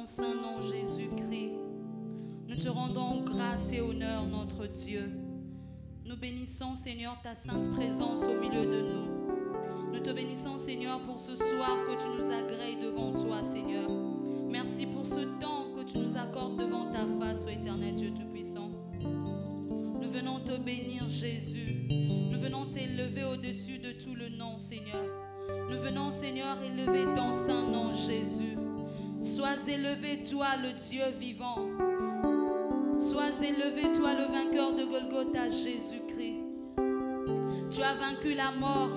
ton saint nom, Jésus-Christ. Nous te rendons grâce et honneur, notre Dieu. Nous bénissons, Seigneur, ta sainte présence au milieu de nous. Nous te bénissons, Seigneur, pour ce soir que tu nous agrées devant toi, Seigneur. Merci pour ce temps que tu nous accordes devant ta face, ô éternel Dieu Tout-Puissant. Nous venons te bénir, Jésus. Nous venons t'élever au-dessus de tout le nom, Seigneur. Nous venons, Seigneur, élever ton saint nom, Jésus. Sois élevé, toi, le Dieu vivant. Sois élevé, toi, le vainqueur de Golgotha, Jésus-Christ. Tu as vaincu la mort,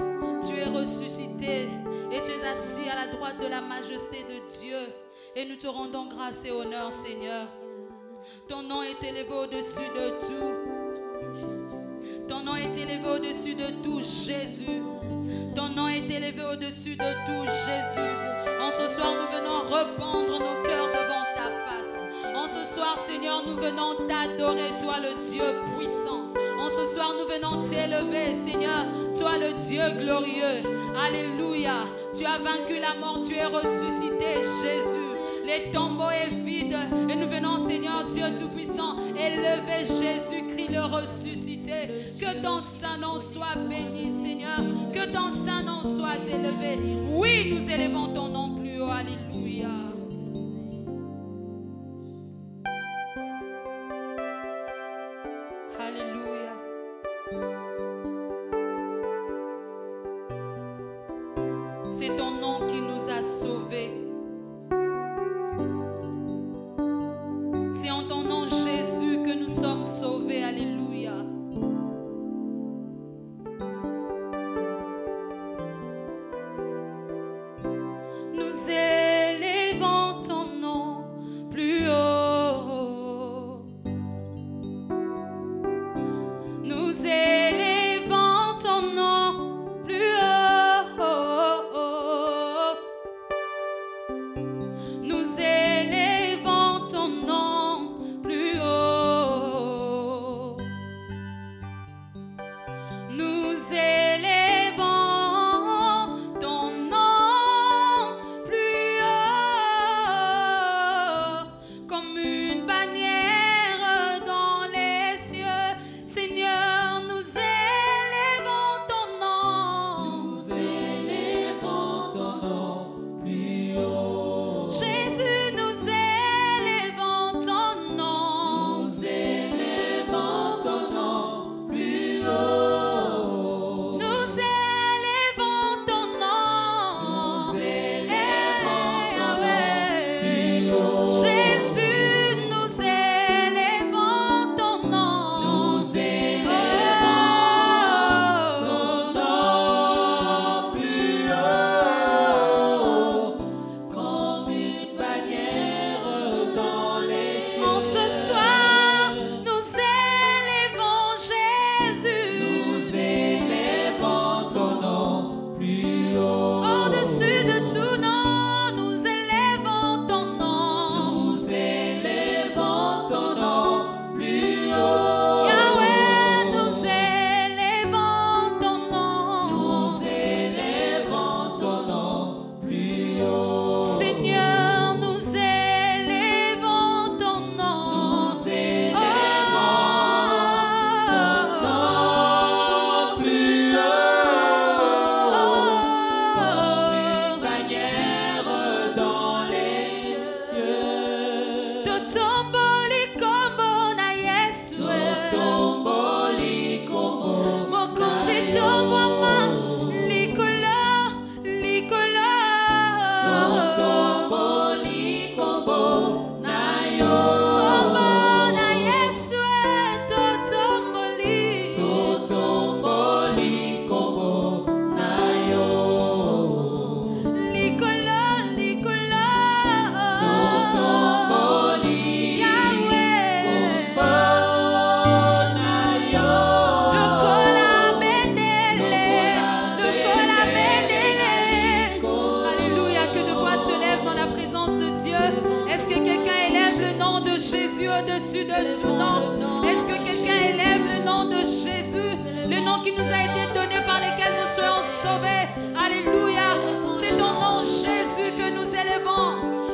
tu es ressuscité et tu es assis à la droite de la majesté de Dieu. Et nous te rendons grâce et honneur, Seigneur. Ton nom est élevé au-dessus de tout. Ton nom est élevé au-dessus de tout, Jésus. Ton nom est élevé au-dessus de tout, Jésus. En ce soir, nous venons répandre nos cœurs devant ta face. En ce soir, Seigneur, nous venons t'adorer, toi le Dieu puissant. En ce soir, nous venons t'élever, Seigneur, toi le Dieu glorieux. Alléluia. Tu as vaincu la mort, tu es ressuscité, Jésus. Les tombeaux est vide et nous venons, Seigneur Dieu Tout-Puissant, élever Jésus-Christ le ressuscité. Que ton saint nom soit béni, Seigneur. Que ton saint nom soit élevé. Oui, nous élevons ton nom plus haut. Alléluia. Alléluia. C'est ton nom qui nous a sauvés. C'est en ton nom, Jésus, que nous sommes sauvés. Alléluia. Nous élevons ton nom plus haut. Nous élevons ton nom plus haut. Nous élevons ton nom plus haut. Nous élevons ton nom plus haut, comme une bannière dans les cieux. Seigneur, nous élevons ton nom. Nous élevons ton nom plus haut. Jésus, nous élevons ton nom. Nous élevons ton nom plus haut. Nous élevons ton nom. Nous élevons ton nom plus haut. Jésus, nous élevons ton nom. Nous élevons ton nom plus haut, comme une bannière dans les cieux. En ce soir, nous élevons Jésus. Nous élevons ton nom plus haut. Au-dessus de tout nom, nous élevons ton nom. Nous élevons ton nom plus haut. Yahweh, nous élevons ton nom. Nous élevons ton nom plus haut. Seigneur, nous élevons ton nom. Nous élevons ton nom plus haut, comme une bannière dans les cieux. Totomboli kombo na Yesu. Totomboli kombo Mokonzi tobwama likolo, likolo. Totomboli kombo na yo. Kombo na Yesu, totomboli. Totomboli kombo na yo. Likolo, likolo. Totomboli Yahweh. kombo na yo. Lokola bendele, lokola bendele. Alléluia, que de voix se lèvent dans la présence de Dieu. Est-ce que quelqu'un élève le nom de Jésus au-dessus de tout nom? Est-ce que quelqu'un élève le nom de Jésus, le nom qui nous a été donné par lequel nous soyons sauvés? Alléluia, c'est ton nom Jésus que nous élevons.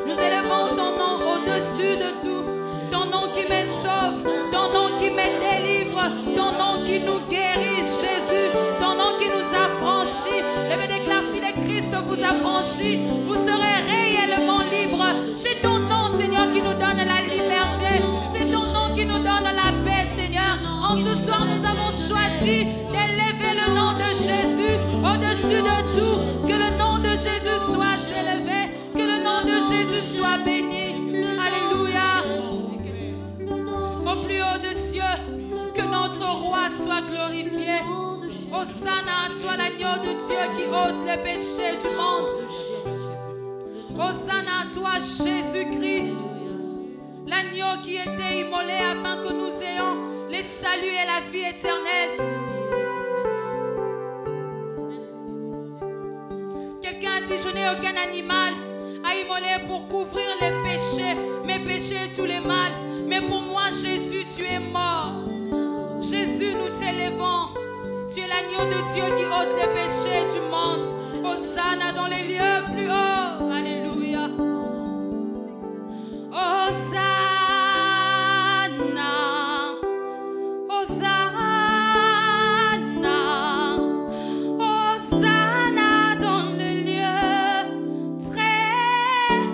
Nous élevons ton nom au-dessus de tout. Ton nom qui me sauve, ton nom qui me délivre, ton nom qui nous guérit, Jésus. Ton nom qui nous a franchis. Levez déclare, si le Christ vous a franchis, vous serez réellement libre. C'est ton nom, Seigneur, qui nous donne la liberté. C'est ton nom qui nous donne la paix, Seigneur. En ce soir, nous avons choisi d'élever le nom de Jésus au-dessus de tout. Que le nom de Jésus soit élevé, que le nom de Jésus soit béni. Alléluia. Au plus haut des cieux, que notre roi soit glorifié. Hosanna à toi, l'agneau de Dieu qui ôte les péchés du monde. Hosanna à toi, Jésus-Christ, l'agneau qui était immolé afin que nous ayons le salut et la vie éternelle. Quelqu'un a dit, je n'ai aucun animal à immoler pour couvrir les péchés, mes péchés et tous les mâles. Mais pour moi, Jésus, tu es mort. Jésus, nous t'élevons. Tu es l'agneau de Dieu qui ôte les péchés du monde. Hosanna dans les lieux plus hauts. Alléluia. Hosanna. Hosanna. Hosanna dans les lieux très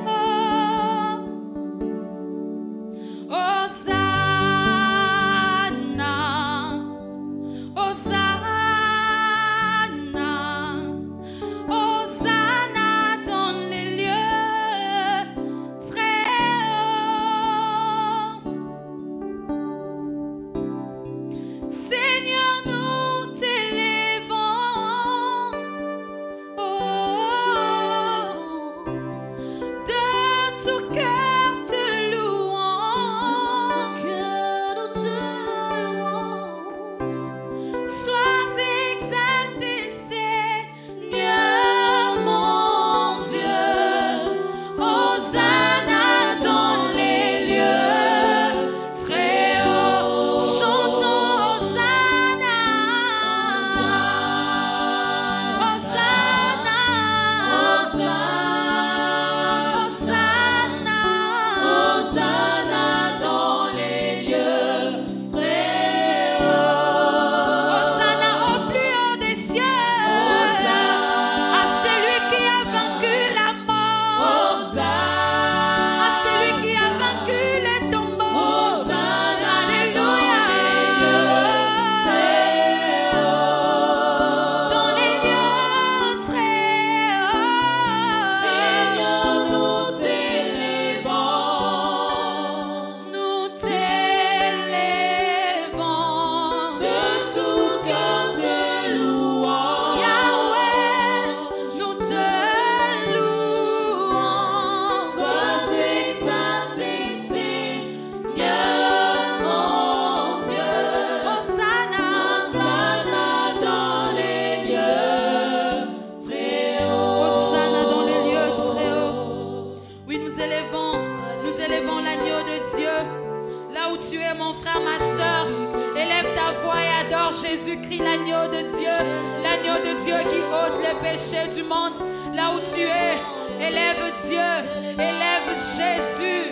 hauts. Hosanna. Hosanna. Jésus-Christ, l'agneau de Dieu qui ôte les péchés du monde. Là où tu es, élève Dieu, élève Jésus.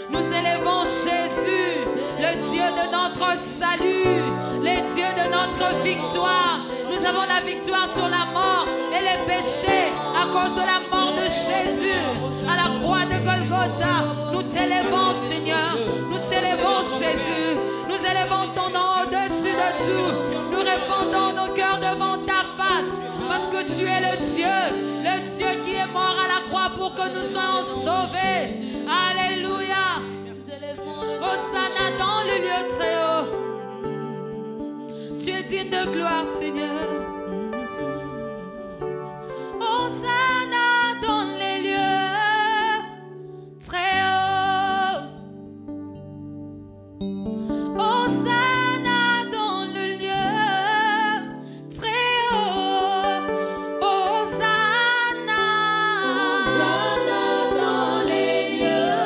Nous élevons Jésus, le Dieu de notre salut, le Dieu de notre victoire. Nous avons la victoire sur la mort et les péchés à cause de la mort de Jésus à la croix de Golgotha. Nous t'élevons, Seigneur, nous t'élevons, Jésus. Nous élevons ton nom au-dessus de tout. Nous répandons nos cœurs devant ta face parce que tu es le Dieu qui est mort à la croix pour que nous soyons sauvés. Alléluia. Hosanna dans le lieu très haut. Tu es digne de gloire, Seigneur. Hosanna dans les lieux très hauts. Hosanna dans le lieu très haut. Hosanna. Hosanna dans les lieux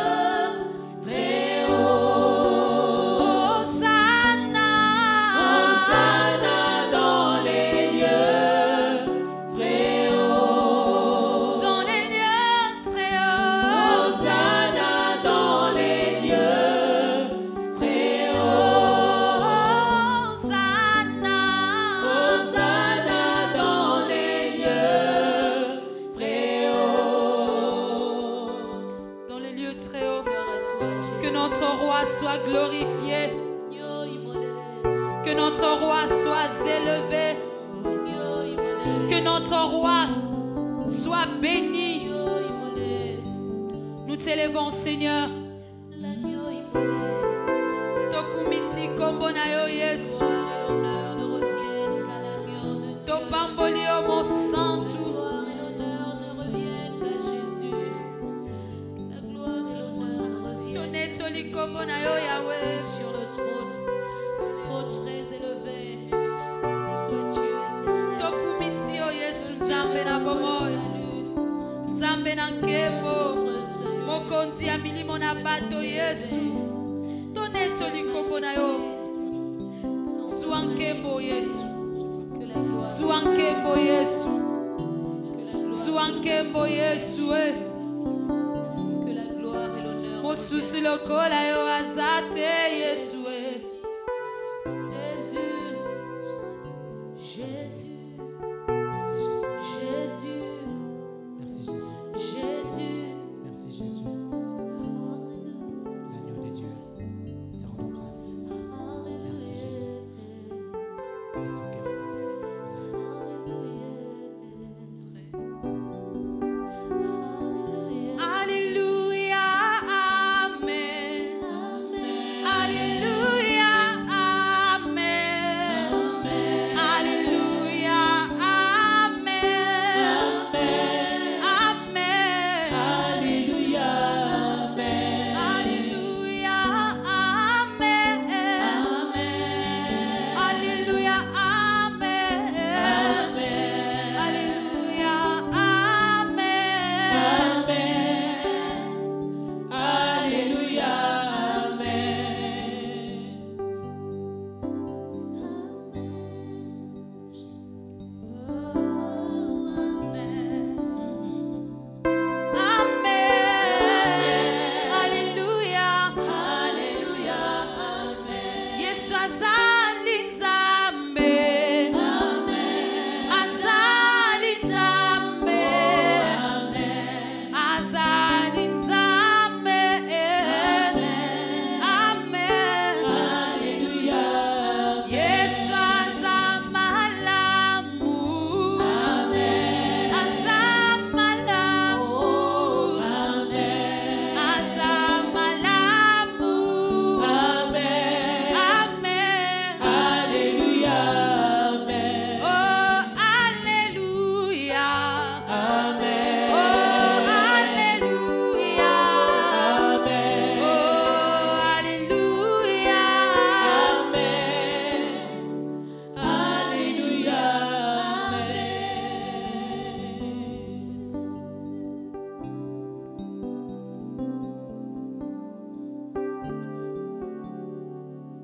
très hauts. Hosanna. Hosanna dans les lieux soit glorifié. Que notre roi soit élevé. Que notre roi soit béni. Nous t'élevons, Seigneur. Tokumisi kombo na yo Yesu. Topamboli o mon santo. Tonetoli kombo na yo Yahweh. Sur le trône, trône très élevé. Sois-tu Tokumisi o Yesu nzambe na bomoyo. Nzambe na nkembo. Mokonzi ya milimo na bato Yesu. Tonetoli kombo na yo. Zwa nkembo Yesu. Zwa nkembo Yesu. Zwa nkembo Yesu. que la gloire et l'honneur. Mosusu lokola yo azate Yesu. Jésus, Merci Jésus. Jésus, Merci Jésus. Jésus. Merci Jésus. L'agneau de Dieu. Te rendons grâce. Merci Jésus. De ton cœur, Seigneur. Alléluia, Amen. Alléluia, Amen. Alléluia, Amen. Amen. Alléluia. Amen. Alléluia, Amen. Alléluia, Amen. Alléluia, Amen. Alléluia. Amen. Alléluia. Alléluia, Yesu azali nzambe. Azali nzambe. Azali nzambe. Amen. Alléluia. Yesu azamalamu. Azamalamu. Azamalamu. Amen. Amen. Alléluia. Amen. Oh, Alléluia. Amen. Oh, Alléluia. Amen. Oh, Alléluia. Amen. Alléluia.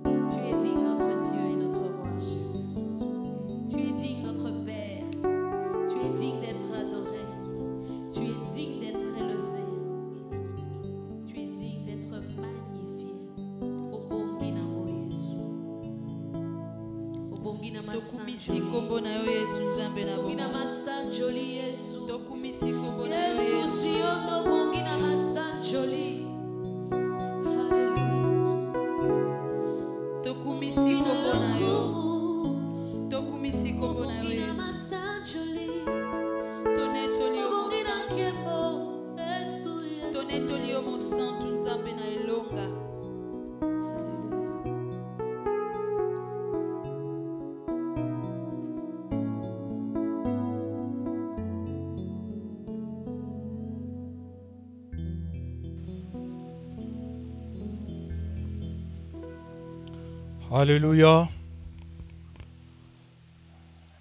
tu es digne, notre Dieu et notre roi. Jésus. Tu es digne, notre Père. Tu es digne d'être adoré. Tu es digne d'être élevé. Tu es digne d'être magnifié. Obongina mo Yesu. Obongina Tokumisi masanjoli. kombo na yo Yesu nzambe na Obongina bomoyo. masanjoli Yesu. Tokumisi kombo na yo Yesu Yesu. siondo obongina masanjoli. Hallelujah. Tokumisi kombo na yo. Tokumisi kombo na yo Obongina Yesu. masanjoli. Tonetoli yo Obongina mosantu. nkembo. Yesu, Yesu. Tonetoli yo mosantu nzambe na elonga. Alléluia.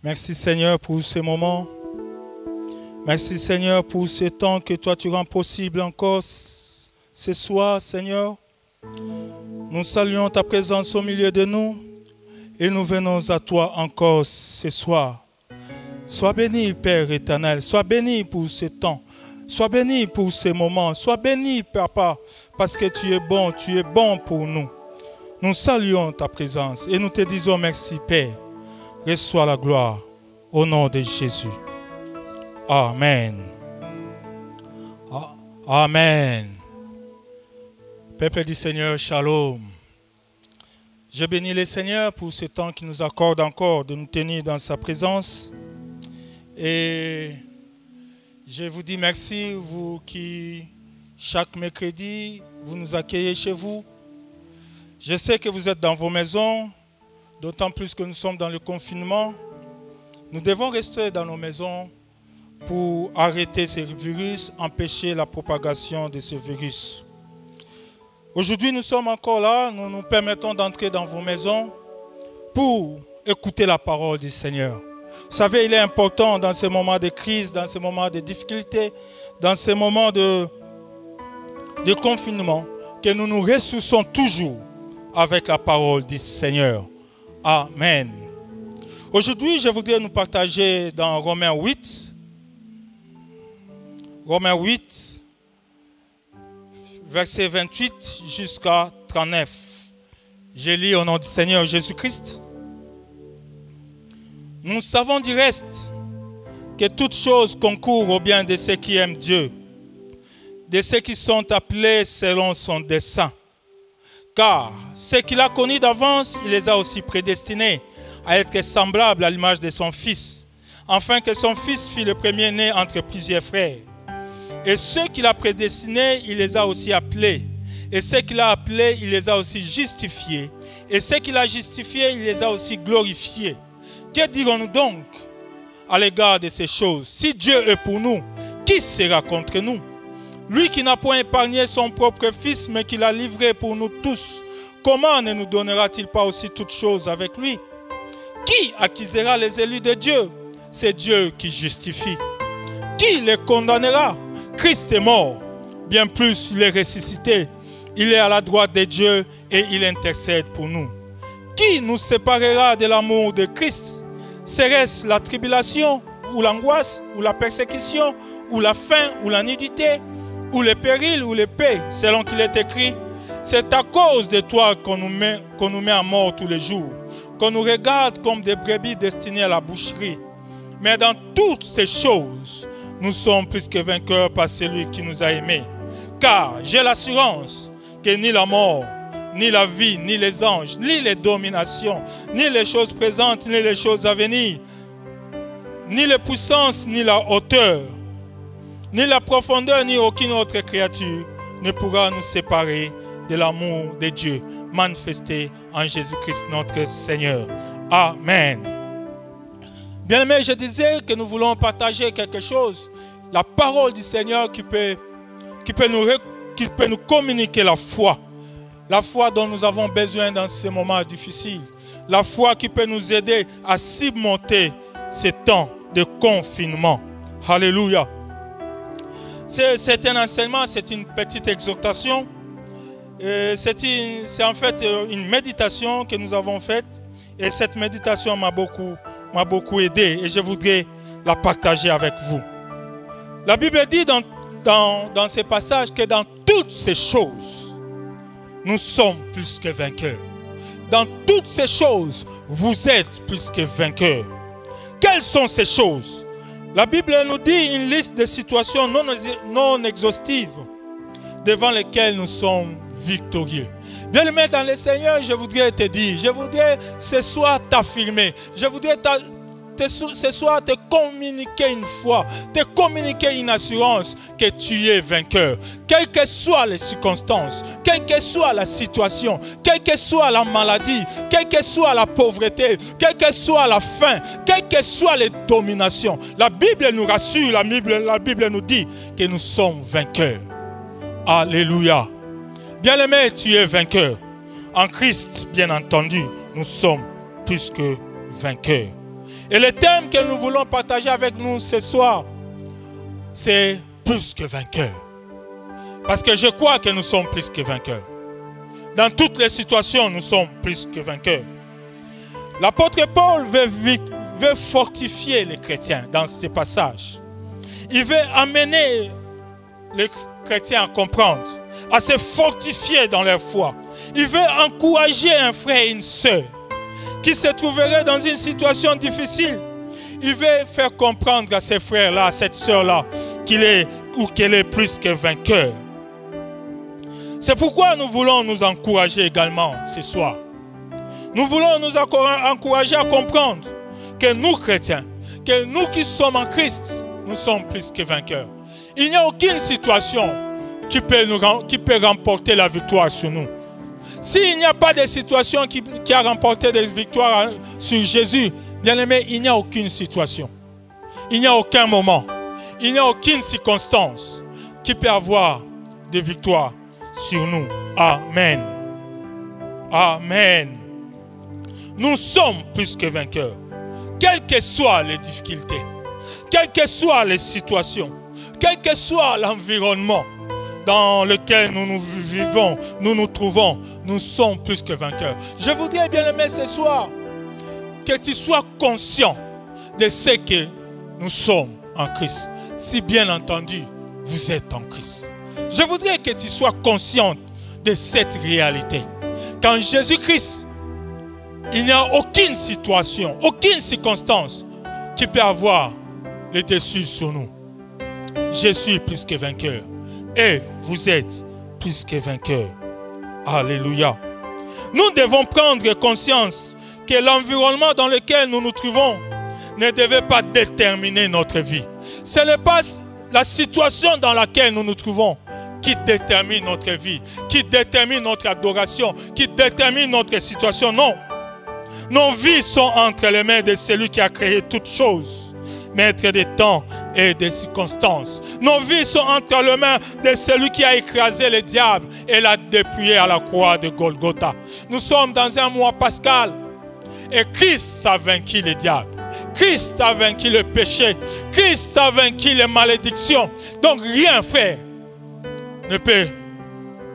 Merci Seigneur pour ce moment. Merci Seigneur pour ce temps que toi tu rends possible encore ce soir, Seigneur. Nous saluons ta présence au milieu de nous et nous venons à toi encore ce soir. Sois béni, Père éternel. Sois béni pour ce temps. Sois béni pour ce moment. Sois béni, Papa, parce que tu es bon pour nous. Nous saluons ta présence et nous te disons merci, Père. Reçois la gloire au nom de Jésus. Amen. Amen. Peuple du Seigneur, shalom. Je bénis le Seigneur pour ce temps qu'il nous accorde encore de nous tenir dans sa présence. Et je vous dis merci, vous qui, chaque mercredi, vous nous accueillez chez vous. Je sais que vous êtes dans vos maisons, d'autant plus que nous sommes dans le confinement. Nous devons rester dans nos maisons pour arrêter ce virus, empêcher la propagation de ce virus. Aujourd'hui, nous sommes encore là, nous nous permettons d'entrer dans vos maisons pour écouter la parole du Seigneur. Vous savez, il est important dans ces moments de crise, dans ces moments de difficulté, dans ces moments de confinement, que nous nous ressourçons toujours avec la parole du Seigneur. Amen. Aujourd'hui, je voudrais nous partager dans Romains 8. Romains 8, verset 28 jusqu'à 39. Je lis au nom du Seigneur Jésus-Christ. Nous savons du reste que toutes choses concourent au bien de ceux qui aiment Dieu, de ceux qui sont appelés selon son dessein. Car ceux qu'il a connus d'avance, il les a aussi prédestinés à être semblables à l'image de son Fils, afin que son Fils fût le premier-né entre plusieurs frères. Et ceux qu'il a prédestinés, il les a aussi appelés. Et ceux qu'il a appelés, il les a aussi justifiés. Et ceux qu'il a justifiés, il les a aussi glorifiés. Que dirons-nous donc à l'égard de ces choses? Si Dieu est pour nous, qui sera contre nous? Lui qui n'a point épargné son propre Fils, mais qui l'a livré pour nous tous, comment ne nous donnera-t-il pas aussi toutes choses avec lui? Qui accusera les élus de Dieu? C'est Dieu qui justifie. Qui les condamnera? Christ est mort, bien plus il est ressuscité. Il est à la droite de Dieu et il intercède pour nous. Qui nous séparera de l'amour de Christ? Serait-ce la tribulation, ou l'angoisse, ou la persécution, ou la faim, ou la nudité, ou le péril, ou l'épée, selon qu'il est écrit? C'est à cause de toi qu'on nous met à mort tous les jours, qu'on nous regarde comme des brebis destinées à la boucherie. Mais dans toutes ces choses, nous sommes plus que vainqueurs par celui qui nous a aimés. Car j'ai l'assurance que ni la mort, ni la vie, ni les anges, ni les dominations, ni les choses présentes, ni les choses à venir, ni les puissances, ni la hauteur, ni la profondeur, ni aucune autre créature ne pourra nous séparer de l'amour de Dieu manifesté en Jésus-Christ notre Seigneur. Amen. Bien-aimés, je disais que nous voulons partager quelque chose, la parole du Seigneur qui peut nous communiquer la foi dont nous avons besoin dans ces moments difficiles, la foi qui peut nous aider à surmonter ces temps de confinement. Alléluia. C'est un enseignement, c'est une petite exhortation, c'est en fait une méditation que nous avons faite et cette méditation m'a beaucoup aidé et je voudrais la partager avec vous. La Bible dit dans ces passages que dans toutes ces choses, nous sommes plus que vainqueurs. Dans toutes ces choses, vous êtes plus que vainqueurs. Quelles sont ces choses? La Bible nous dit une liste de situations non exhaustives devant lesquelles nous sommes victorieux. Bien-aimé dans le Seigneur, je voudrais te dire, je voudrais ce soir t'affirmer, je voudrais ce soir te communiquer une foi, te communiquer une assurance que tu es vainqueur. Quelles que soient les circonstances, quelle que soit la situation, quelle que soit la maladie, quelle que soit la pauvreté, quelle que soit la faim, quelles que soient les dominations, la Bible nous rassure, la Bible nous dit que nous sommes vainqueurs. Alléluia. Bien-aimé, tu es vainqueur. En Christ, bien entendu, nous sommes plus que vainqueurs. Et le thème que nous voulons partager avec nous ce soir, c'est plus que vainqueurs. Parce que je crois que nous sommes plus que vainqueurs. Dans toutes les situations, nous sommes plus que vainqueurs. L'apôtre Paul veut fortifier les chrétiens dans ce passage. Il veut amener les chrétiens à comprendre, à se fortifier dans leur foi. Il veut encourager un frère et une sœur qui se trouverait dans une situation difficile. Il veut faire comprendre à ces frères-là, à cette sœur-là, qu'elle est plus que vainqueur. C'est pourquoi nous voulons nous encourager également ce soir. Nous voulons nous encourager à comprendre que nous, chrétiens, que nous qui sommes en Christ, nous sommes plus que vainqueurs. Il n'y a aucune situation qui peut remporter la victoire sur nous. S'il n'y a pas de situation qui a remporté des victoires sur Jésus, bien aimé, il n'y a aucune situation. Il n'y a aucun moment. Il n'y a aucune circonstance qui peut avoir des victoires sur nous. Amen. Amen. Nous sommes plus que vainqueurs. Quelles que soient les difficultés, quelles que soient les situations, quel que soit l'environnement dans lequel nous nous vivons, nous nous trouvons, nous sommes plus que vainqueurs. Je voudrais bien aimer ce soir que tu sois conscient de ce que nous sommes en Christ. Si bien entendu, vous êtes en Christ. Je voudrais que tu sois conscient de cette réalité. Qu'en Jésus-Christ, il n'y a aucune situation, aucune circonstance qui peut avoir le dessus sur nous. Je suis plus que vainqueur. Et vous êtes plus que vainqueurs. Alléluia. Nous devons prendre conscience que l'environnement dans lequel nous nous trouvons ne devait pas déterminer notre vie. Ce n'est pas la situation dans laquelle nous nous trouvons qui détermine notre vie, qui détermine notre adoration, qui détermine notre situation. Non. Nos vies sont entre les mains de celui qui a créé toutes choses, maître des temps et des circonstances. Nos vies sont entre les mains de celui qui a écrasé le diable et l'a dépouillé à la croix de Golgotha. Nous sommes dans un mois pascal et Christ a vaincu le diable. Christ a vaincu le péché. Christ a vaincu les malédictions. Donc rien, frère, ne peut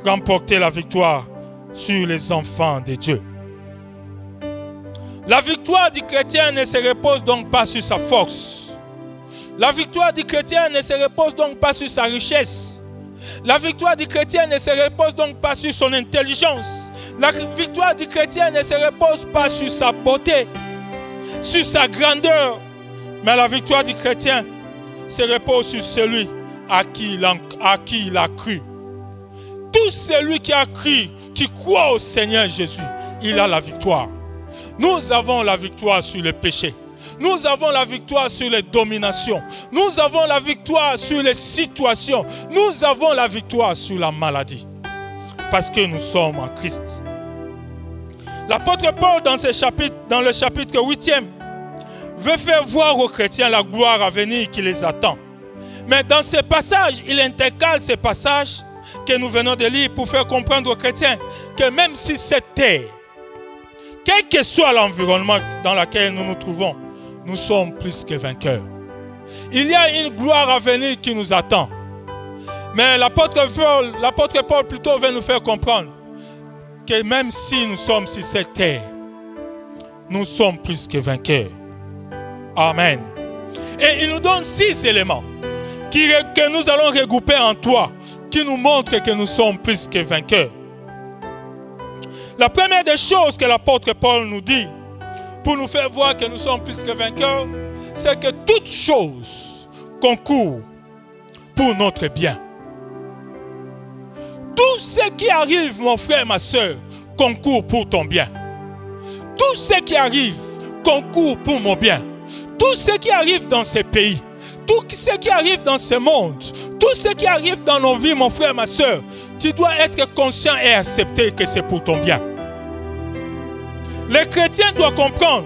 remporter la victoire sur les enfants de Dieu. La victoire du chrétien ne se repose donc pas sur sa force. La victoire du chrétien ne se repose donc pas sur sa richesse. La victoire du chrétien ne se repose donc pas sur son intelligence. La victoire du chrétien ne se repose pas sur sa beauté, sur sa grandeur. Mais la victoire du chrétien se repose sur celui à qui il a cru. Tout celui qui a cru, qui croit au Seigneur Jésus, il a la victoire. Nous avons la victoire sur le péché. Nous avons la victoire sur les dominations. Nous avons la victoire sur les situations. Nous avons la victoire sur la maladie. Parce que nous sommes en Christ. L'apôtre Paul, dans le chapitre 8e, veut faire voir aux chrétiens la gloire à venir qui les attend. Mais dans ce passage, il intercale ces passages que nous venons de lire pour faire comprendre aux chrétiens que même si cette terre, quel que soit l'environnement dans lequel nous nous trouvons, nous sommes plus que vainqueurs. Il y a une gloire à venir qui nous attend. Mais l'apôtre Paul plutôt veut nous faire comprendre que même si nous sommes sur cette terre, nous sommes plus que vainqueurs. Amen. Et il nous donne 6 éléments que nous allons regrouper en toi, qui nous montrent que nous sommes plus que vainqueurs. La première des choses que l'apôtre Paul nous dit pour nous faire voir que nous sommes plus que vainqueurs, c'est que toute chose concourt pour notre bien. Tout ce qui arrive, mon frère, ma soeur, concourt pour ton bien. Tout ce qui arrive concourt pour mon bien. Tout ce qui arrive dans ce pays, tout ce qui arrive dans ce monde, tout ce qui arrive dans nos vies, mon frère, ma soeur, tu dois être conscient et accepter que c'est pour ton bien. Les chrétiens doivent comprendre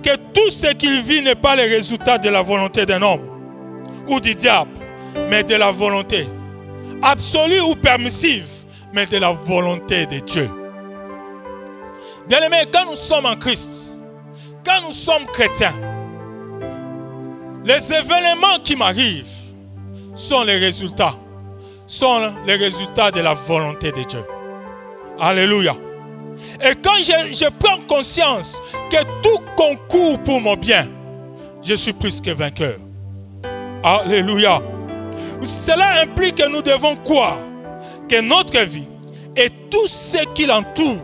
que tout ce qu'ils vivent n'est pas le résultat de la volonté d'un homme ou du diable, mais de la volonté absolue ou permissive, mais de la volonté de Dieu. Bien-aimés, quand nous sommes en Christ, quand nous sommes chrétiens, les événements qui m'arrivent sont les résultats de la volonté de Dieu. Alléluia. Et quand je prends conscience que tout concourt pour mon bien, je suis plus que vainqueur. Alléluia. Cela implique que nous devons croire que notre vie et tout ce qui l'entoure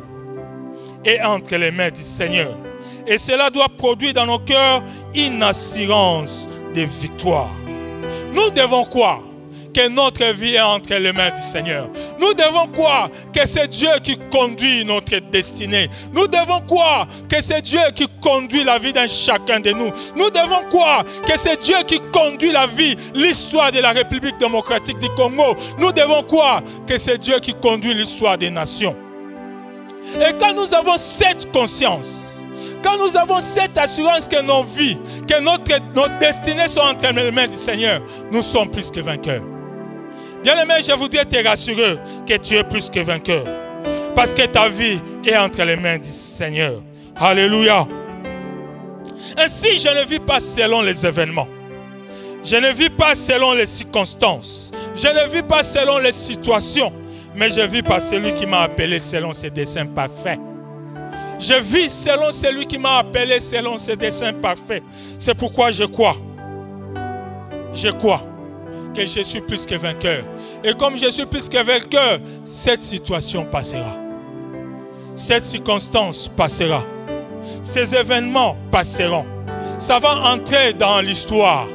est entre les mains du Seigneur. Et cela doit produire dans nos cœurs une assurance de victoire. Nous devons croire que notre vie est entre les mains du Seigneur. Nous devons croire que c'est Dieu qui conduit notre destinée. Nous devons croire que c'est Dieu qui conduit la vie d'un chacun de nous. Nous devons croire que c'est Dieu qui conduit la vie, l'histoire de la République démocratique du Congo. Nous devons croire que c'est Dieu qui conduit l'histoire des nations. Et quand nous avons cette conscience, quand nous avons cette assurance que nos vies, que nos destinées sont entre les mains du Seigneur, nous sommes plus que vainqueurs. Bien-aimé, je voudrais te rassurer que tu es plus que vainqueur. Parce que ta vie est entre les mains du Seigneur. Alléluia. Ainsi, je ne vis pas selon les événements. Je ne vis pas selon les circonstances. Je ne vis pas selon les situations. Mais je vis par celui qui m'a appelé selon ses desseins parfaits. Je vis selon celui qui m'a appelé selon ses desseins parfaits. C'est pourquoi je crois. Je crois que je suis plus que vainqueur. Et comme je suis plus que vainqueur, cette situation passera. Cette circonstance passera. Ces événements passeront. Ça va entrer dans l'histoire.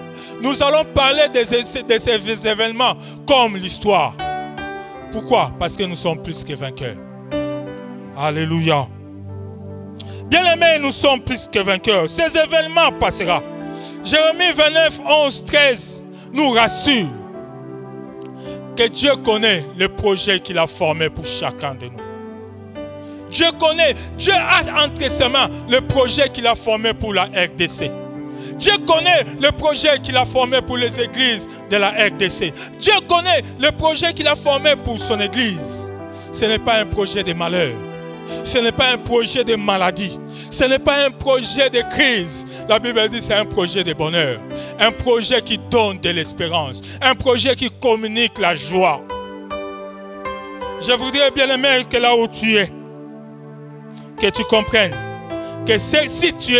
Nous allons parler de ces événements comme l'histoire. Pourquoi? Parce que nous sommes plus que vainqueurs. Alléluia. Bien-aimés, nous sommes plus que vainqueurs. Ces événements passeront. Jérémie 29, 11, 13 nous rassure que Dieu connaît le projet qu'il a formé pour chacun de nous. Dieu connaît, Dieu a entre ses mains le projet qu'il a formé pour la RDC. Dieu connaît le projet qu'il a formé pour les églises de la RDC. Dieu connaît le projet qu'il a formé pour son église. Ce n'est pas un projet de malheur. Ce n'est pas un projet de maladie. Ce n'est pas un projet de crise. La Bible dit que c'est un projet de bonheur. Un projet qui donne de l'espérance. Un projet qui communique la joie. Je voudrais bien aimer que là où tu es, que tu comprennes que si tu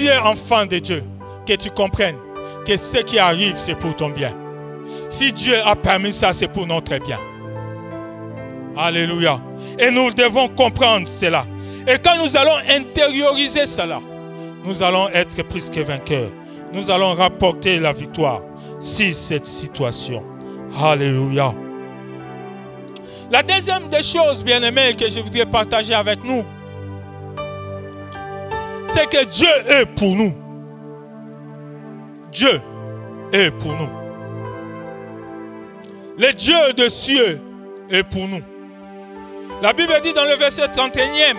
es enfant de Dieu, que tu comprennes que ce qui arrive, c'est pour ton bien. Si Dieu a permis ça, c'est pour notre bien. Alléluia. Et nous devons comprendre cela. Et quand nous allons intérioriser cela, nous allons être plus que vainqueurs. Nous allons rapporter la victoire sur cette situation. Alléluia. La deuxième des choses, bien-aimés, que je voudrais partager avec nous, c'est que Dieu est pour nous. Dieu est pour nous. Le Dieu des cieux est pour nous. La Bible dit dans le verset 31e,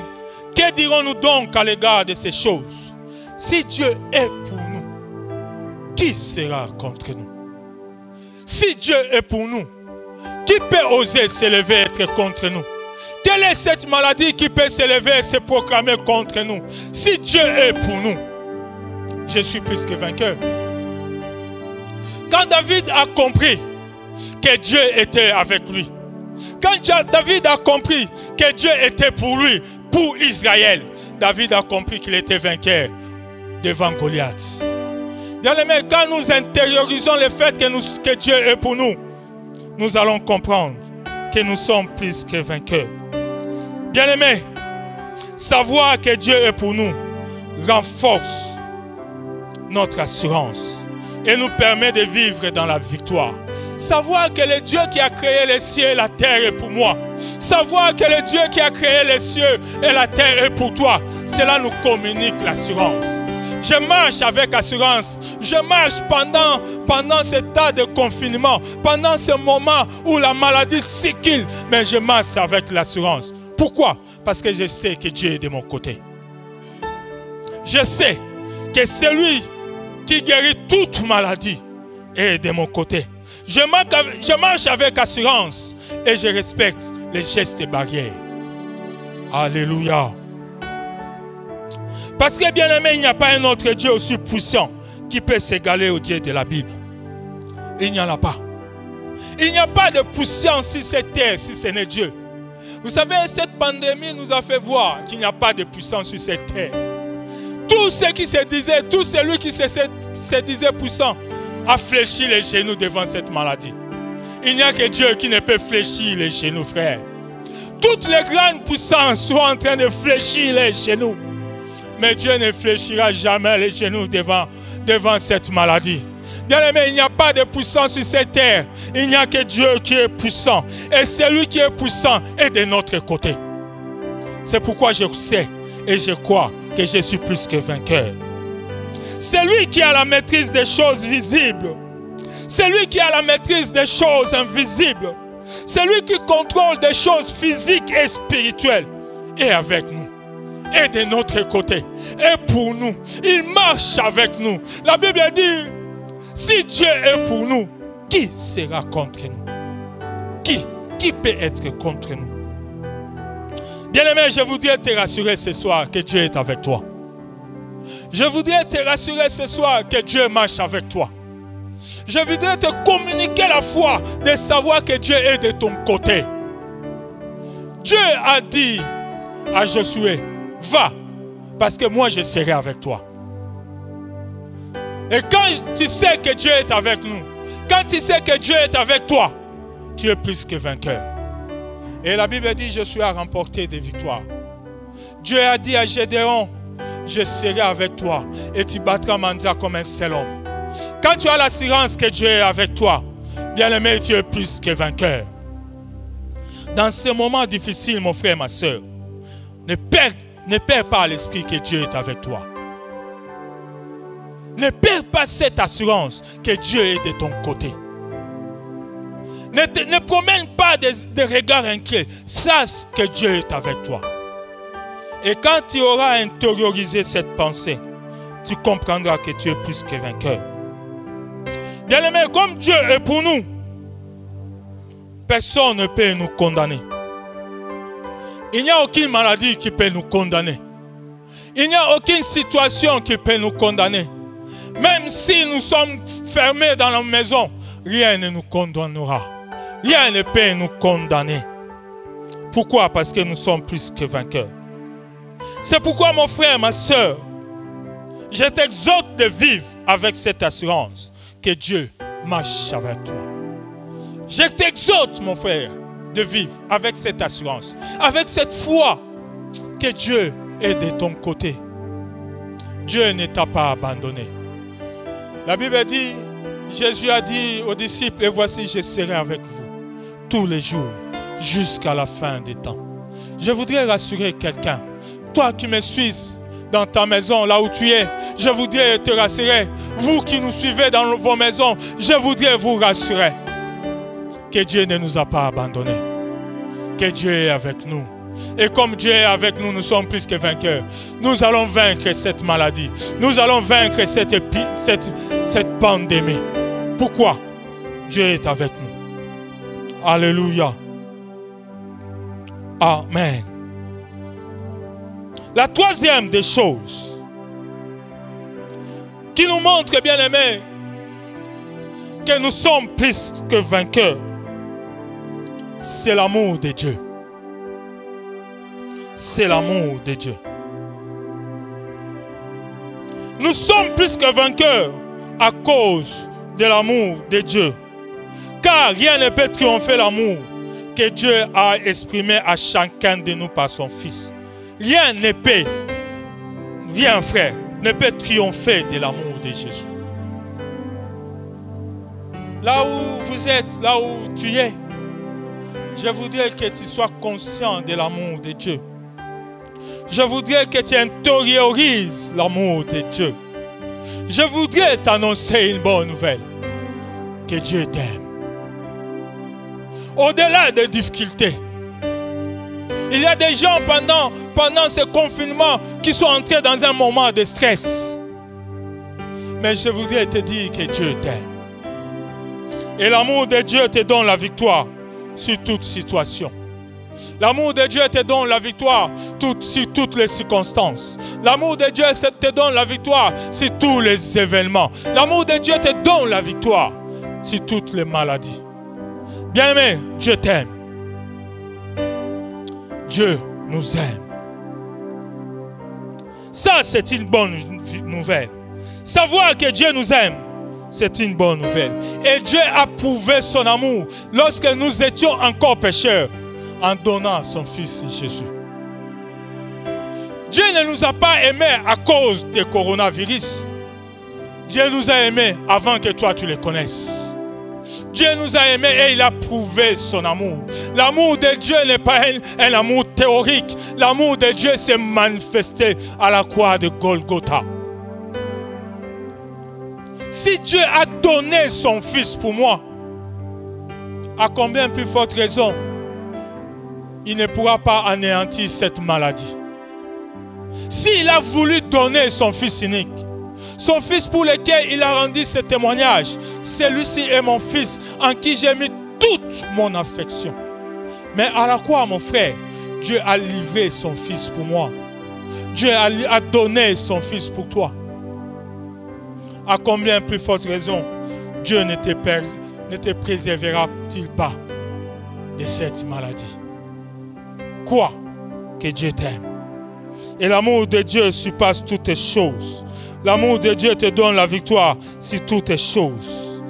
que dirons-nous donc à l'égard de ces choses? Si Dieu est pour nous, qui sera contre nous? Si Dieu est pour nous, qui peut oser s'élever et être contre nous? Quelle est cette maladie qui peut s'élever et se proclamer contre nous? Si Dieu est pour nous, je suis plus que vainqueur. Quand David a compris que Dieu était avec lui, quand David a compris que Dieu était pour lui, pour Israël, David a compris qu'il était vainqueur devant Goliath. Bien-aimés, quand nous intériorisons le fait que Dieu est pour nous, nous allons comprendre que nous sommes plus que vainqueurs. Bien-aimés, savoir que Dieu est pour nous renforce notre assurance et nous permet de vivre dans la victoire. Savoir que le Dieu qui a créé les cieux et la terre est pour moi. Savoir que le Dieu qui a créé les cieux et la terre est pour toi. Cela nous communique l'assurance. Je marche avec assurance. Je marche pendant ce tas de confinement. Pendant ce moment où la maladie circule. Mais je marche avec l'assurance. Pourquoi? Parce que je sais que Dieu est de mon côté. Je sais que celui qui guérit toute maladie est de mon côté. Je marche avec assurance et je respecte les gestes et barrières. Alléluia. Parce que bien aimé, il n'y a pas un autre Dieu aussi puissant qui peut s'égaler au Dieu de la Bible. Il n'y en a pas. Il n'y a pas de puissance sur cette terre si ce n'est Dieu. Vous savez, cette pandémie nous a fait voir qu'il n'y a pas de puissance sur cette terre. Tout ce qui se disait, tout celui qui se disait puissant a fléchi les genoux devant cette maladie. Il n'y a que Dieu qui ne peut fléchir les genoux, frère. Toutes les grandes puissances sont en train de fléchir les genoux. Mais Dieu ne fléchira jamais les genoux devant cette maladie. Bien-aimé, il n'y a pas de puissance sur cette terre. Il n'y a que Dieu qui est puissant. Et celui qui est puissant est de notre côté. C'est pourquoi je sais et je crois que je suis plus que vainqueur. C'est lui qui a la maîtrise des choses visibles. C'est lui qui a la maîtrise des choses invisibles. C'est lui qui contrôle des choses physiques et spirituelles. Et avec nous. Et de notre côté. Et pour nous. Il marche avec nous. La Bible dit, si Dieu est pour nous, qui sera contre nous? Qui peut être contre nous? Bien-aimé, je voudrais te rassurer ce soir que Dieu est avec toi. Je voudrais te rassurer ce soir que Dieu marche avec toi. Je voudrais te communiquer la foi de savoir que Dieu est de ton côté. Dieu a dit à Josué, va, parce que moi je serai avec toi. Et quand tu sais que Dieu est avec nous, quand tu sais que Dieu est avec toi, tu es plus que vainqueur. Et la Bible dit, Josué a remporté des victoires. Dieu a dit à Gédéon, je serai avec toi et tu battras Mandra comme un seul homme. Quand tu as l'assurance que Dieu est avec toi, bien-aimé, tu es plus que vainqueur. Dans ces moments difficiles, mon frère, ma soeur, ne perds pas l'esprit que Dieu est avec toi. Ne perds pas cette assurance que Dieu est de ton côté. Ne promène pas des regards inquiets. Sache que Dieu est avec toi. Et quand tu auras intériorisé cette pensée, tu comprendras que tu es plus que vainqueur. Bien-aimé, comme Dieu est pour nous, personne ne peut nous condamner. Il n'y a aucune maladie qui peut nous condamner. Il n'y a aucune situation qui peut nous condamner. Même si nous sommes fermés dans la maison, rien ne nous condamnera. Rien ne peut nous condamner. Pourquoi? Parce que nous sommes plus que vainqueurs. C'est pourquoi, mon frère, ma soeur, je t'exhorte de vivre avec cette assurance que Dieu marche avec toi. Je t'exhorte, mon frère, de vivre avec cette assurance, avec cette foi que Dieu est de ton côté. Dieu ne t'a pas abandonné. La Bible dit, Jésus a dit aux disciples, et voici, je serai avec vous tous les jours jusqu'à la fin des temps. Je voudrais rassurer quelqu'un. Toi qui me suis dans ta maison, là où tu es, je voudrais te rassurer. Vous qui nous suivez dans vos maisons, je voudrais vous rassurer que Dieu ne nous a pas abandonnés. Que Dieu est avec nous. Et comme Dieu est avec nous, nous sommes plus que vainqueurs. Nous allons vaincre cette maladie. Nous allons vaincre cette pandémie. Pourquoi? Dieu est avec nous. Alléluia. Amen. La troisième des choses qui nous montre, bien aimés, que nous sommes plus que vainqueurs, c'est l'amour de Dieu. C'est l'amour de Dieu. Nous sommes plus que vainqueurs à cause de l'amour de Dieu. Car rien ne peut triompher l'amour que Dieu a exprimé à chacun de nous par son Fils. Rien ne peut, rien frère, ne peut triompher de l'amour de Jésus. Là où vous êtes, là où tu es, je voudrais que tu sois conscient de l'amour de Dieu. Je voudrais que tu intériorises l'amour de Dieu. Je voudrais t'annoncer une bonne nouvelle. Que Dieu t'aime. Au-delà des difficultés, il y a des gens pendant ce confinement qui sont entrés dans un moment de stress. Mais je voudrais te dire que Dieu t'aime. Et l'amour de Dieu te donne la victoire sur toute situation. L'amour de Dieu te donne la victoire sur toutes les circonstances. L'amour de Dieu te donne la victoire sur tous les événements. L'amour de Dieu te donne la victoire sur toutes les maladies. Bien-aimé, Dieu t'aime. Dieu nous aime. Ça, c'est une bonne nouvelle. Savoir que Dieu nous aime, c'est une bonne nouvelle. Et Dieu a prouvé son amour lorsque nous étions encore pécheurs en donnant son Fils Jésus. Dieu ne nous a pas aimés à cause du coronavirus. Dieu nous a aimés avant que toi tu les connaisses. Dieu nous a aimés et il a prouvé son amour. L'amour de Dieu n'est pas un amour théorique. L'amour de Dieu s'est manifesté à la croix de Golgotha. Si Dieu a donné son Fils pour moi, à combien plus forte raison il ne pourra pas anéantir cette maladie? S'il a voulu donner son Fils unique, son Fils pour lequel il a rendu ce témoignage, celui-ci est mon Fils en qui j'ai mis toute mon affection. Mais à la croix, mon frère, Dieu a livré son Fils pour moi. Dieu a donné son Fils pour toi. À combien plus forte raison Dieu ne te préservera-t-il pas de cette maladie? Quoi que Dieu t'aime. Et l'amour de Dieu surpasse toutes les choses. L'amour de Dieu te donne la victoire sur toutes les choses.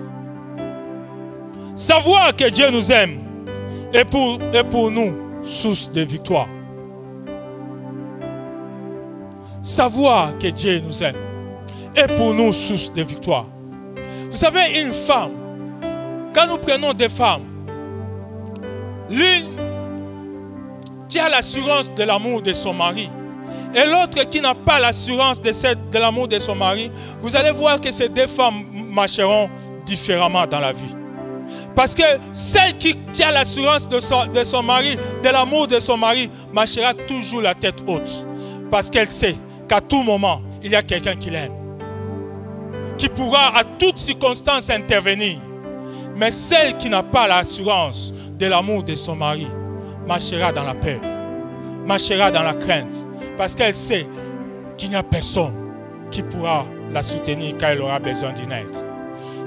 Savoir que Dieu nous aime est pour nous source de victoire. Savoir que Dieu nous aime est pour nous source de victoire. Vous savez, une femme, quand nous prenons des femmes, l'une qui a l'assurance de l'amour de son mari et l'autre qui n'a pas l'assurance de l'amour de son mari, vous allez voir que ces deux femmes marcheront différemment dans la vie. Parce que celle qui a l'assurance de son mari, de l'amour de son mari, marchera toujours la tête haute. Parce qu'elle sait qu'à tout moment, il y a quelqu'un qui l'aime, qui pourra à toutes circonstances intervenir. Mais celle qui n'a pas l'assurance de l'amour de son mari marchera dans la peur, marchera dans la crainte, parce qu'elle sait qu'il n'y a personne qui pourra la soutenir quand elle aura besoin d'une aide.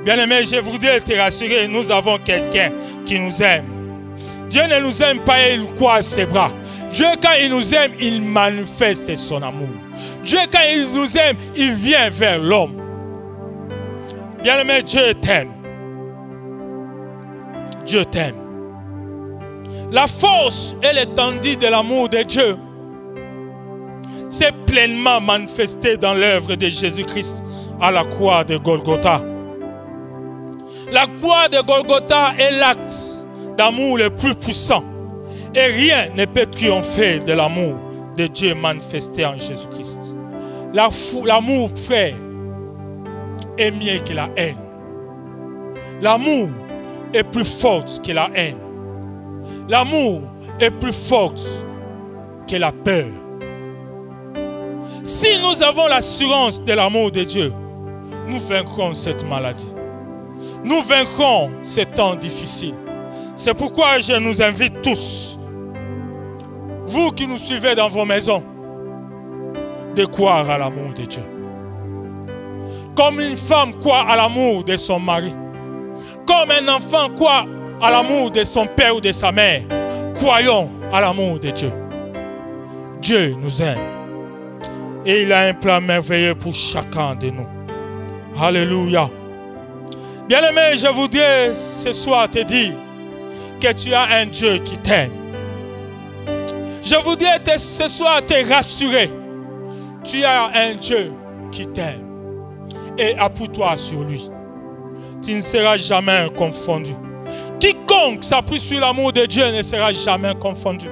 Bien-aimé, je voudrais te rassurer, nous avons quelqu'un qui nous aime. Dieu ne nous aime pas et il croise ses bras. Dieu, quand il nous aime, il manifeste son amour. Dieu, quand il nous aime, il vient vers l'homme. Bien-aimé, Dieu t'aime. Dieu t'aime. La force et l'étendue de l'amour de Dieu s'est pleinement manifestée dans l'œuvre de Jésus-Christ à la croix de Golgotha. La croix de Golgotha est l'acte d'amour le plus puissant. Et rien ne peut triompher de l'amour de Dieu manifesté en Jésus-Christ. L'amour, frère, est mieux que la haine. L'amour est plus fort que la haine. L'amour est plus fort que la peur. Si nous avons l'assurance de l'amour de Dieu, nous vaincrons cette maladie. Nous vaincrons ces temps difficiles. C'est pourquoi je nous invite tous, vous qui nous suivez dans vos maisons, de croire à l'amour de Dieu. Comme une femme croit à l'amour de son mari. Comme un enfant croit à l'amour de son père ou de sa mère. Croyons à l'amour de Dieu. Dieu nous aime. Et il a un plan merveilleux pour chacun de nous. Alléluia. Bien-aimé, je voudrais ce soir te dire que tu as un Dieu qui t'aime. Je voudrais ce soir te rassurer. Tu as un Dieu qui t'aime. Et appuie-toi sur lui. Tu ne seras jamais confondu. Quiconque s'appuie sur l'amour de Dieu ne sera jamais confondu.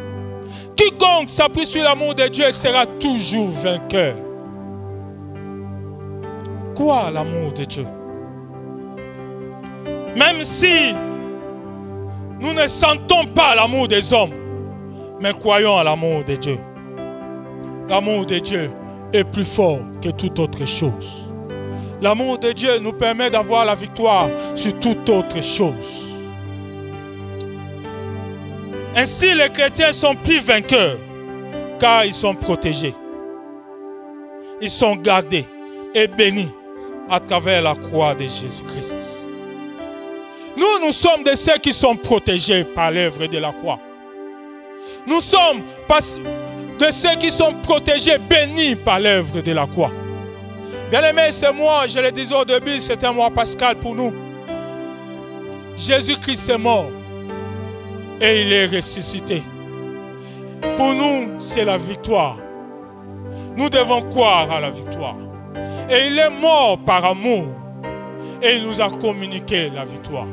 Quiconque s'appuie sur l'amour de Dieu sera toujours vainqueur. Quoi l'amour de Dieu? Même si nous ne sentons pas l'amour des hommes, mais croyons à l'amour de Dieu. L'amour de Dieu est plus fort que toute autre chose. L'amour de Dieu nous permet d'avoir la victoire sur toute autre chose. Ainsi, les chrétiens sont plus vainqueurs car ils sont protégés. Ils sont gardés et bénis à travers la croix de Jésus-Christ. Nous sommes de ceux qui sont protégés par l'œuvre de la croix. Nous sommes de ceux qui sont protégés, bénis par l'œuvre de la croix. Bien-aimés, ce mois, je le disais au début, c'est un mois pascal pour nous. Jésus-Christ est mort et il est ressuscité. Pour nous, c'est la victoire. Nous devons croire à la victoire. Et il est mort par amour. Et il nous a communiqué la victoire.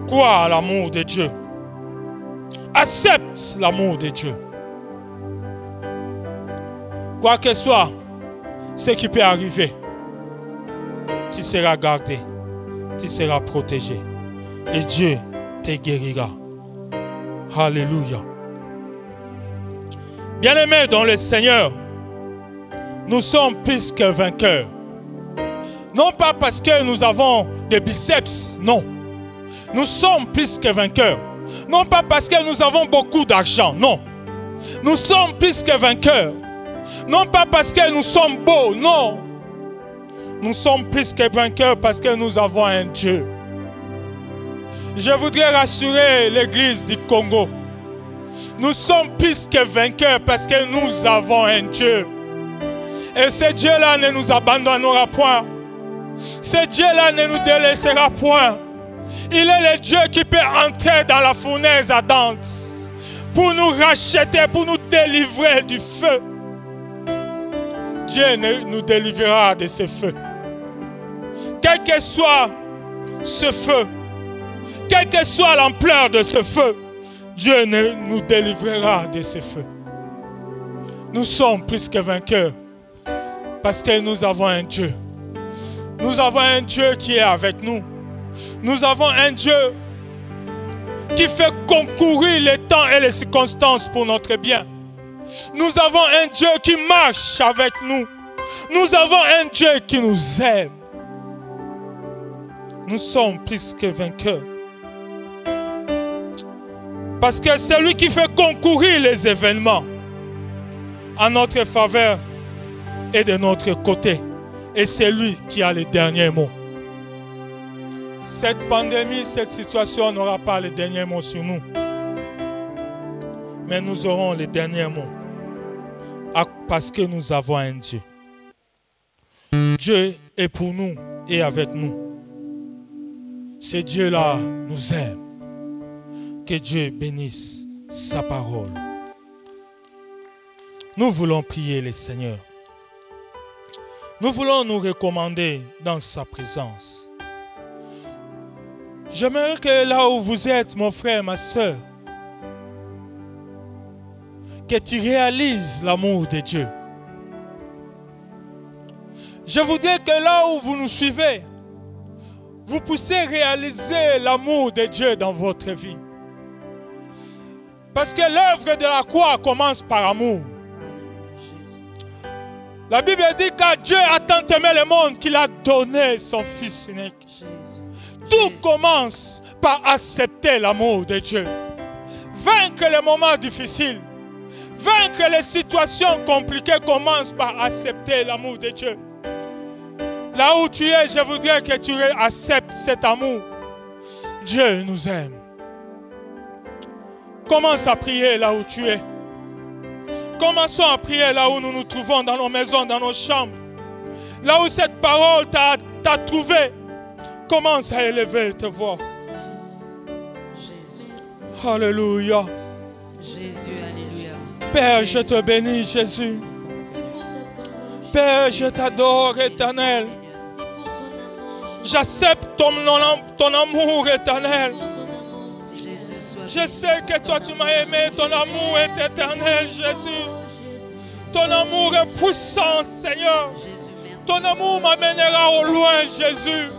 Crois à l'amour de Dieu. Accepte l'amour de Dieu. Quoi que soit ce qui peut arriver, tu seras gardé, tu seras protégé. Et Dieu te guérira. Alléluia. Bien-aimés dans le Seigneur, nous sommes plus que vainqueurs. Non pas parce que nous avons des biceps, non. Nous sommes plus que vainqueurs. Non pas parce que nous avons beaucoup d'argent, non. Nous sommes plus que vainqueurs. Non pas parce que nous sommes beaux, non. Nous sommes plus que vainqueurs parce que nous avons un Dieu. Je voudrais rassurer l'église du Congo. Nous sommes plus que vainqueurs parce que nous avons un Dieu. Et ce Dieu-là ne nous abandonnera point. Ce Dieu-là ne nous délaissera point. Il est le Dieu qui peut entrer dans la fournaise ardente pour nous racheter, pour nous délivrer du feu. Dieu nous délivrera de ce feu. Quel que soit ce feu, quelle que soit l'ampleur de ce feu, Dieu nous délivrera de ce feu. Nous sommes plus que vainqueurs parce que nous avons un Dieu. Nous avons un Dieu qui est avec nous. Nous avons un Dieu qui fait concourir les temps et les circonstances pour notre bien. Nous avons un Dieu qui marche avec nous. Nous avons un Dieu qui nous aime. Nous sommes plus que vainqueurs. Parce que c'est lui qui fait concourir les événements en notre faveur et de notre côté. Et c'est lui qui a les derniers mots. Cette pandémie, cette situation n'aura pas les derniers mots sur nous. Mais nous aurons les derniers mots. Parce que nous avons un Dieu. Dieu est pour nous et avec nous. Ce Dieu-là nous aime. Que Dieu bénisse sa parole. Nous voulons prier le Seigneur. Nous voulons nous recommander dans sa présence. J'aimerais que là où vous êtes, mon frère, ma soeur, que tu réalises l'amour de Dieu. Je voudrais que là où vous nous suivez, vous puissiez réaliser l'amour de Dieu dans votre vie. Parce que l'œuvre de la croix commence par amour. La Bible dit que Dieu a tant aimé le monde qu'il a donné son Fils unique. Tout commence par accepter l'amour de Dieu. Vaincre les moments difficiles, vaincre les situations compliquées commence par accepter l'amour de Dieu. Là où tu es, je voudrais que tu acceptes cet amour. Dieu nous aime. Commence à prier là où tu es. Commençons à prier là où nous nous trouvons, dans nos maisons, dans nos chambres. Là où cette parole t'a trouvé. Commence à élever tes voix. Jésus. Alléluia. Jésus, alléluia. Père, je te bénis, Jésus. Père, je t'adore, Éternel. J'accepte ton amour, Éternel. Je sais que toi, tu m'as aimé. Ton amour est éternel, Jésus. Ton amour est puissant, Seigneur. Ton amour m'amènera au loin, Jésus.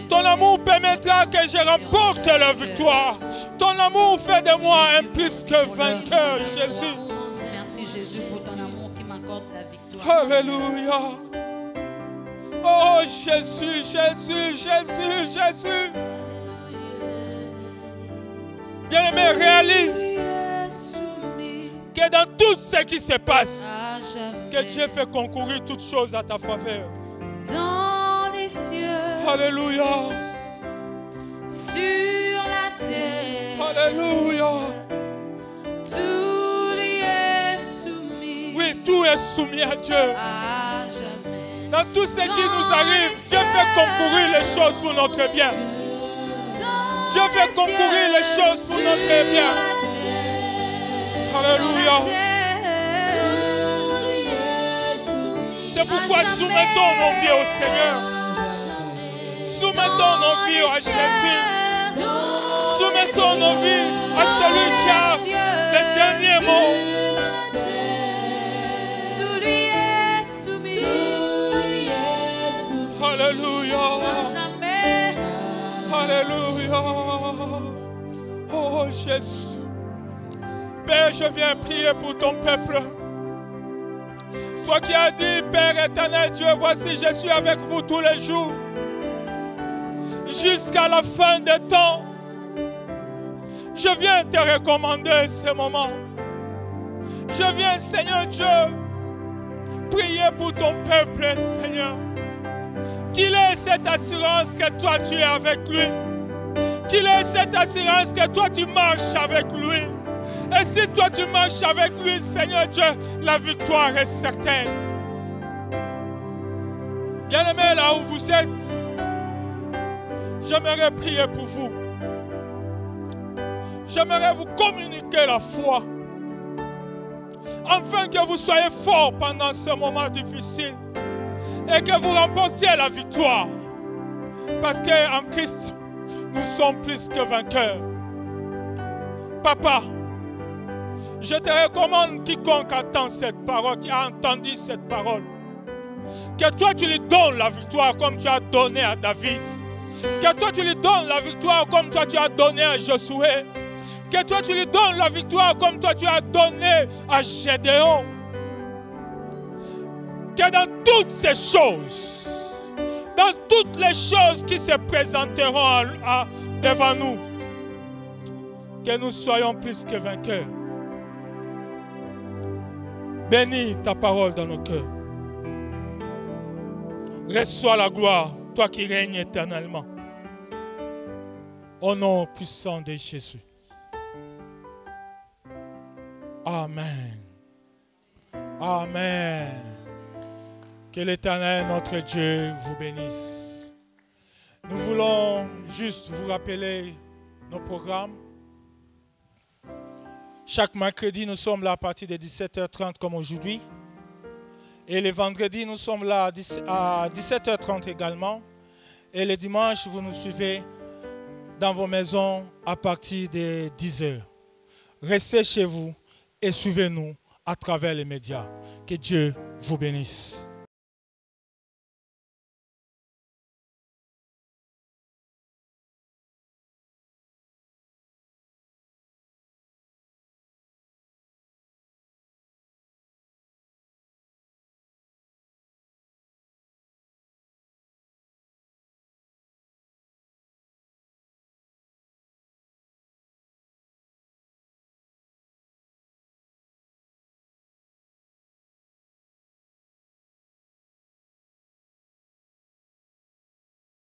Ton amour permettra que je remporte la victoire. Ton amour fait de moi un plus que vainqueur, Jésus. Merci, Jésus, pour ton amour qui m'accorde la victoire. Alléluia. Oh, Jésus, Jésus, Jésus, Jésus. Bien-aimé, réalise que dans tout ce qui se passe, que Dieu fait concourir toutes choses à ta faveur. Dans les cieux, Alléluia. sur la terre, Alléluia. tout lui est soumis. Oui, tout est soumis à Dieu. À jamais. Dans tout ce qui nous arrive, Dieu fait concourir les choses pour notre bien. Dieu fait concourir les choses pour notre bien. Alléluia. C'est pourquoi soumettons nos vies au Seigneur. Soumettons nos vies à Jésus. Soumettons nos vies à celui qui a les derniers mots. Tout lui est soumis. Alléluia. Jamais. Alléluia. Oh Jésus. Père, je viens prier pour ton peuple. Toi qui as dit, Père éternel Dieu, voici, je suis avec vous tous les jours. Jusqu'à la fin des temps. Je viens te recommander ce moment. Je viens, Seigneur Dieu, prier pour ton peuple, Seigneur. Qu'il ait cette assurance que toi tu es avec lui. Qu'il ait cette assurance que toi tu marches avec lui. Et si toi tu marches avec lui, Seigneur Dieu, la victoire est certaine. Bien-aimés, là où vous êtes, j'aimerais prier pour vous. J'aimerais vous communiquer la foi. Afin que vous soyez forts pendant ce moment difficile. Et que vous remportiez la victoire. Parce qu'en Christ, nous sommes plus que vainqueurs. Papa, je te recommande quiconque attend cette parole, qui a entendu cette parole. Que toi tu lui donnes la victoire comme tu as donné à David. Que toi tu lui donnes la victoire comme toi tu as donné à Josué. Que toi tu lui donnes la victoire comme toi tu as donné à Gédéon. Que dans toutes ces choses, dans toutes les choses qui se présenteront devant nous, que nous soyons plus que vainqueurs. Bénis ta parole dans nos cœurs. Reçois la gloire, toi qui règnes éternellement. Au nom puissant de Jésus. Amen. Amen. Que l'Éternel, notre Dieu, vous bénisse. Nous voulons juste vous rappeler nos programmes. Chaque mercredi, nous sommes là à partir de 17h30 comme aujourd'hui. Et les vendredis, nous sommes là à 17h30 également. Et les dimanches, vous nous suivez dans vos maisons à partir de 10h. Restez chez vous et suivez-nous à travers les médias. Que Dieu vous bénisse.